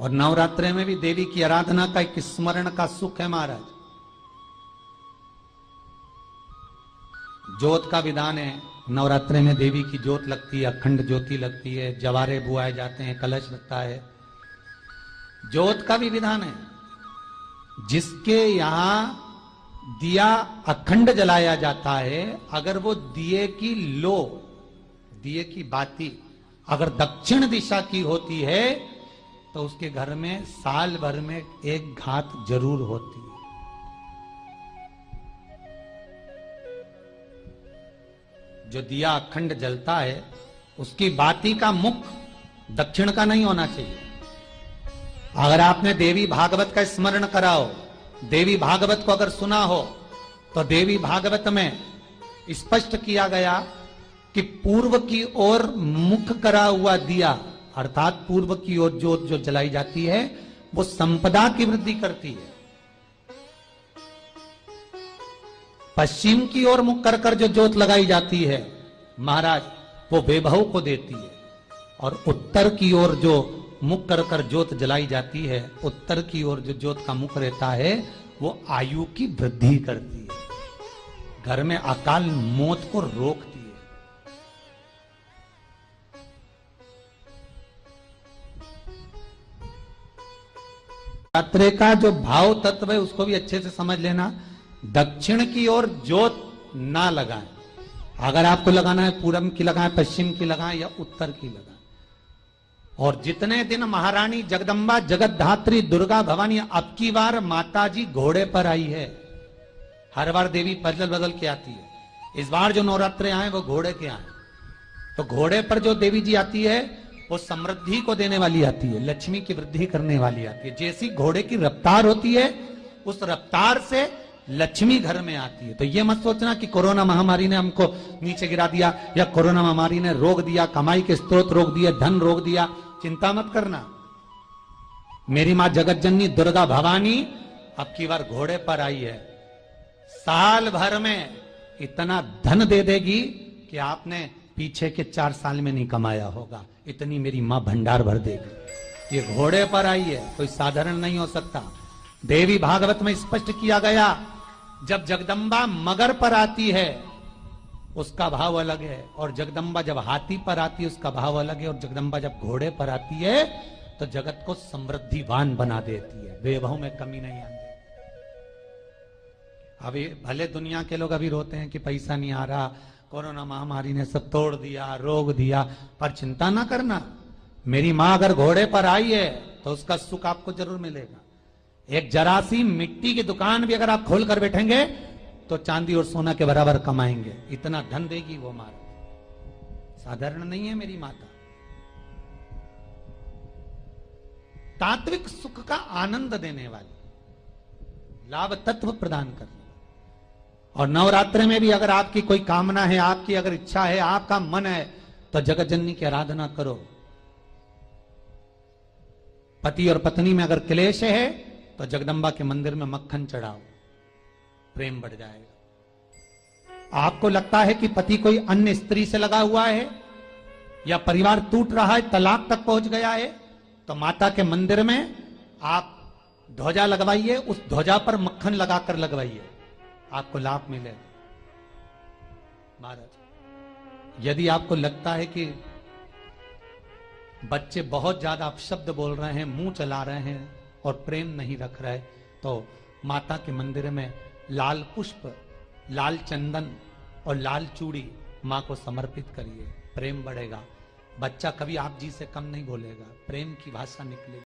और नवरात्रि में भी देवी की आराधना का एक स्मरण का सुख है महाराज। ज्योत का विधान है, नवरात्रि में देवी की ज्योत लगती है, अखंड ज्योति लगती है, जवारे बुआए जाते हैं, कलश लगता है। ज्योत का भी विधान है। जिसके यहां दिया अखंड जलाया जाता है, अगर वो दिए की लो, दिए की बाती अगर दक्षिण दिशा की होती है तो उसके घर में साल भर में एक घात जरूर होती है। जो दिया अखंड जलता है उसकी बाती का मुख दक्षिण का नहीं होना चाहिए। अगर आपने देवी भागवत का स्मरण कराओ, देवी भागवत को अगर सुना हो, तो देवी भागवत में स्पष्ट किया गया कि पूर्व की ओर मुख करा हुआ दिया, अर्थात पूर्व की ओर ज्योत जो जलाई जाती है वो संपदा की वृद्धि करती है। पश्चिम की ओर मुख कर कर जो ज्योत लगाई जाती है महाराज, वो वैभव को देती है। और उत्तर की ओर जो मुख कर कर ज्योत जलाई जाती है, उत्तर की ओर जो ज्योत का मुख रहता है वो आयु की वृद्धि करती है, घर में अकाल मौत को रोकती है। नवरात्रि का जो भाव तत्व है उसको भी अच्छे से समझ लेना। दक्षिण की ओर ज्योत ना लगाएं। अगर आपको लगाना है पूरब की लगाएं, पश्चिम की लगाएं या उत्तर की लगाएं। और जितने दिन महारानी जगदम्बा जगत धात्री दुर्गा भवानी, अब की बार माता जी घोड़े पर आई है। हर बार देवी बदल बदल के आती है, इस बार जो नवरात्रे आए वो घोड़े के आए। तो घोड़े पर जो देवी जी आती है वो समृद्धि को देने वाली आती है, लक्ष्मी की वृद्धि करने वाली आती है। जैसी घोड़े की रफ्तार होती है उस रफ्तार से लक्ष्मी घर में आती है। तो ये मत सोचना कि कोरोना महामारी ने हमको नीचे गिरा दिया या कोरोना महामारी ने रोक दिया, कमाई के स्रोत रोक दिए, धन रोक दिया। चिंता मत करना। मेरी मां जगत जननी दुर्गा भवानी अब की बार घोड़े पर आई है। साल भर में इतना धन दे देगी कि आपने पीछे के 4 साल में नहीं कमाया होगा, इतनी मेरी मां भंडार भर देगी। ये घोड़े पर आई है, कोई साधारण नहीं हो सकता। देवी भागवत में स्पष्ट किया गया, जब जगदम्बा मगर पर आती है उसका भाव अलग है, और जगदम्बा जब हाथी पर आती है उसका भाव अलग है, और जगदम्बा जब घोड़े पर आती है तो जगत को समृद्धिवान बना देती है, वैभव में कमी नहीं आती। अभी भले दुनिया के लोग अभी रोते हैं कि पैसा नहीं आ रहा, कोरोना महामारी ने सब तोड़ दिया, रोक दिया, पर चिंता ना करना। मेरी मां अगर घोड़े पर आई है तो उसका सुख आपको जरूर मिलेगा। एक जरा सी मिट्टी की दुकान भी अगर आप खोल कर बैठेंगे तो चांदी और सोना के बराबर कमाएंगे, इतना धन देगी वो मां। साधारण नहीं है मेरी माता। तात्विक सुख का आनंद देने वाली, लाभ तत्व प्रदान करने। और नवरात्रि में भी अगर आपकी कोई कामना है, आपकी अगर इच्छा है, आपका मन है, तो जगत जननी की आराधना करो। पति और पत्नी में अगर क्लेश है तो जगदम्बा के मंदिर में मक्खन चढ़ाओ, प्रेम बढ़ जाएगा। आपको लगता है कि पति कोई अन्य स्त्री से लगा हुआ है या परिवार टूट रहा है, तलाक तक पहुंच गया है, तो माता के मंदिर में आप ध्वजा लगवाइए, उस ध्वजा पर मक्खन लगाकर लगवाइए, आपको लाभ मिलेगा। महाराज, यदि आपको लगता है कि बच्चे बहुत ज्यादा अपशब्द बोल रहे हैं, मुंह चला रहे हैं और प्रेम नहीं रख रहे, तो माता के मंदिर में लाल पुष्प, लाल चंदन और लाल चूड़ी मां को समर्पित करिए, प्रेम बढ़ेगा। बच्चा कभी आप जी से कम नहीं बोलेगा, प्रेम की भाषा निकलेगी।